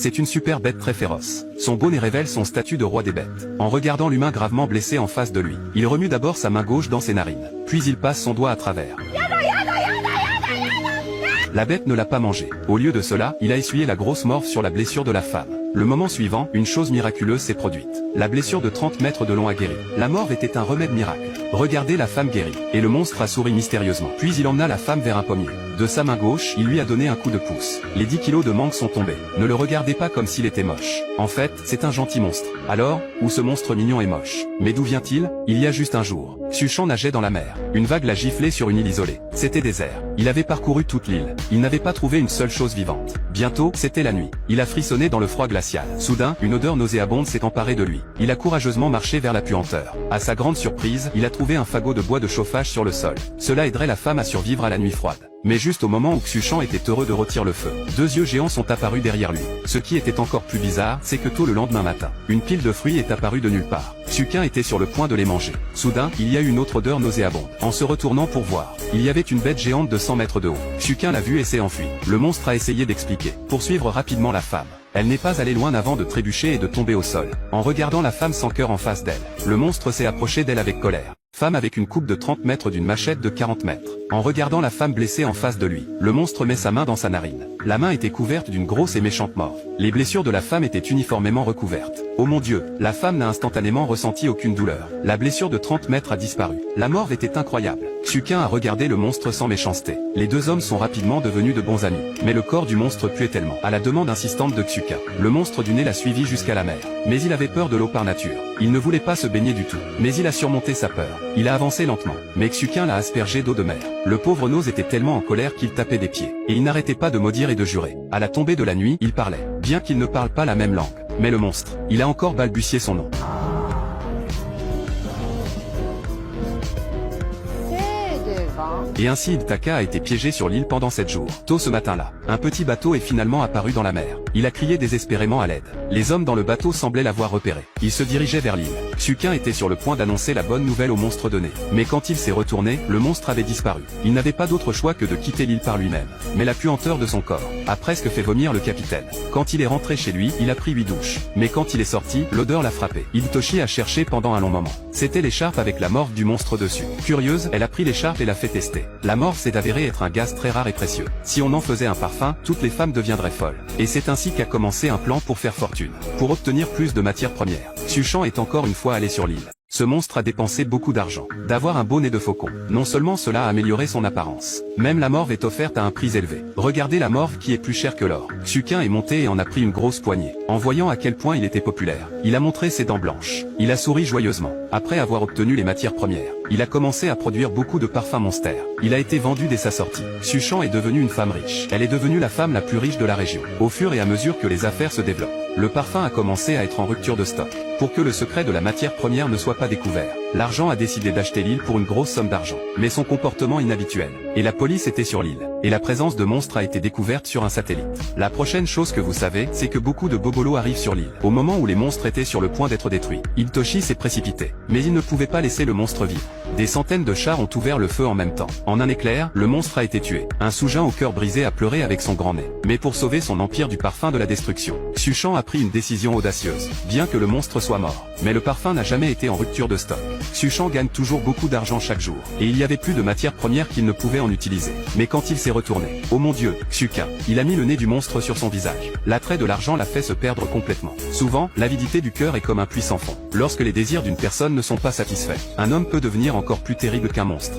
C'est une super bête très féroce. Son bonnet révèle son statut de roi des bêtes. En regardant l'humain gravement blessé en face de lui, il remue d'abord sa main gauche dans ses narines. Puis il passe son doigt à travers. La bête ne l'a pas mangé. Au lieu de cela, il a essuyé la grosse morve sur la blessure de la femme. Le moment suivant, une chose miraculeuse s'est produite. La blessure de 30 mètres de long a guéri. La morve était un remède miracle. Regardez, la femme guérit. Et le monstre a souri mystérieusement. Puis il emmena la femme vers un pommier. De sa main gauche, il lui a donné un coup de pouce. Les 10 kilos de mangue sont tombés. Ne le regardez pas comme s'il était moche. En fait, c'est un gentil monstre. Alors, où ce monstre mignon est moche? Mais d'où vient-il? Il y a juste un jour, Xuchan nageait dans la mer. Une vague l'a giflé sur une île isolée. C'était désert. Il avait parcouru toute l'île. Il n'avait pas trouvé une seule chose vivante. Bientôt, c'était la nuit. Il a frissonné dans le froid glacial. Soudain, une odeur nauséabonde s'est emparée de lui. Il a courageusement marché vers la puanteur. À sa grande surprise, il a trouvé un fagot de bois de chauffage sur le sol. Cela aiderait la femme à survivre à la nuit froide. Mais juste au moment où Xuchan était heureux de retirer le feu, 2 yeux géants sont apparus derrière lui. Ce qui était encore plus bizarre, c'est que tôt le lendemain matin, une pile de fruits est apparue de nulle part. Xuchan était sur le point de les manger. Soudain, il y a eu une autre odeur nauséabonde. En se retournant pour voir, il y avait une bête géante de 100 mètres de haut. Xuchan l'a vue et s'est enfui. Le monstre a essayé d'expliquer. Poursuivre rapidement la femme. Elle n'est pas allée loin avant de trébucher et de tomber au sol. En regardant la femme sans cœur en face d'elle, le monstre s'est approché d'elle avec colère. Femme avec une coupe de 30 mètres d'une machette de 40 mètres. En regardant la femme blessée en face de lui, le monstre met sa main dans sa narine. La main était couverte d'une grosse et méchante morve. Les blessures de la femme étaient uniformément recouvertes. Oh mon Dieu, la femme n'a instantanément ressenti aucune douleur. La blessure de 30 mètres a disparu. La morve était incroyable. Xuchan a regardé le monstre sans méchanceté. Les 2 hommes sont rapidement devenus de bons amis. Mais le corps du monstre puait tellement. À la demande insistante de Xuchan, le monstre du nez l'a suivi jusqu'à la mer. Mais il avait peur de l'eau par nature. Il ne voulait pas se baigner du tout. Mais il a surmonté sa peur. Il a avancé lentement. Mais Xuchan l'a aspergé d'eau de mer. Le pauvre Nose était tellement en colère qu'il tapait des pieds. Et il n'arrêtait pas de maudire et de jurer. À la tombée de la nuit, il parlait. Bien qu'il ne parle pas la même langue. Mais le monstre, il a encore balbutié son nom. Et ainsi Ibtaka a été piégé sur l'île pendant 7 jours. Tôt ce matin-là, un petit bateau est finalement apparu dans la mer. Il a crié désespérément à l'aide. Les hommes dans le bateau semblaient l'avoir repéré. Ils se dirigeaient vers l'île. Xuchan était sur le point d'annoncer la bonne nouvelle au monstre de nez. Mais quand il s'est retourné, le monstre avait disparu. Il n'avait pas d'autre choix que de quitter l'île par lui-même. Mais la puanteur de son corps a presque fait vomir le capitaine. Quand il est rentré chez lui, il a pris 8 douches. Mais quand il est sorti, l'odeur l'a frappé. Hitoshi a cherché pendant un long moment. C'était l'écharpe avec la morve du monstre dessus. Curieuse, elle a pris l'écharpe et l'a fait tester. La morve s'est avérée être un gaz très rare et précieux. Si on en faisait un parfum, toutes les femmes deviendraient folles. Et c'est ainsi qu'a commencé un plan pour faire fortune. Pour obtenir plus de matières premières, Xuchan est encore une fois allé sur l'île. Ce monstre a dépensé beaucoup d'argent. D'avoir un beau nez de faucon. Non seulement cela a amélioré son apparence. Même la morve est offerte à un prix élevé. Regardez la morve qui est plus chère que l'or. Xuchan est monté et en a pris une grosse poignée. En voyant à quel point il était populaire, il a montré ses dents blanches. Il a souri joyeusement. Après avoir obtenu les matières premières, il a commencé à produire beaucoup de parfums Monster. Il a été vendu dès sa sortie. Xuchan est devenue une femme riche. Elle est devenue la femme la plus riche de la région. Au fur et à mesure que les affaires se développent, le parfum a commencé à être en rupture de stock. Pour que le secret de la matière première ne soit pas découvert, l'argent a décidé d'acheter l'île pour une grosse somme d'argent. Mais son comportement inhabituel, et la police était sur l'île, et la présence de monstres a été découverte sur un satellite. La prochaine chose que vous savez, c'est que beaucoup de bobolos arrivent sur l'île. Au moment où les monstres étaient sur le point d'être détruits, Hitoshi s'est précipité. Mais il ne pouvait pas laisser le monstre vivre. Des centaines de chars ont ouvert le feu en même temps. En un éclair, le monstre a été tué. Un sous-gen au cœur brisé a pleuré avec son grand nez. Mais pour sauver son empire du parfum de la destruction, Xuchan a pris une décision audacieuse. Bien que le monstre soit mort, mais le parfum n'a jamais été en rupture de stock. Xuchan gagne toujours beaucoup d'argent chaque jour. Et il y avait plus de matières premières qu'il ne pouvait en utiliser. Mais quand il s'est retourné, oh mon Dieu, Xuchan, il a mis le nez du monstre sur son visage. L'attrait de l'argent l'a fait se perdre complètement. Souvent, l'avidité du cœur est comme un puits sans fond. Lorsque les désirs d'une personne ne sont pas satisfaits, un homme peut devenir encore plus terrible qu'un monstre.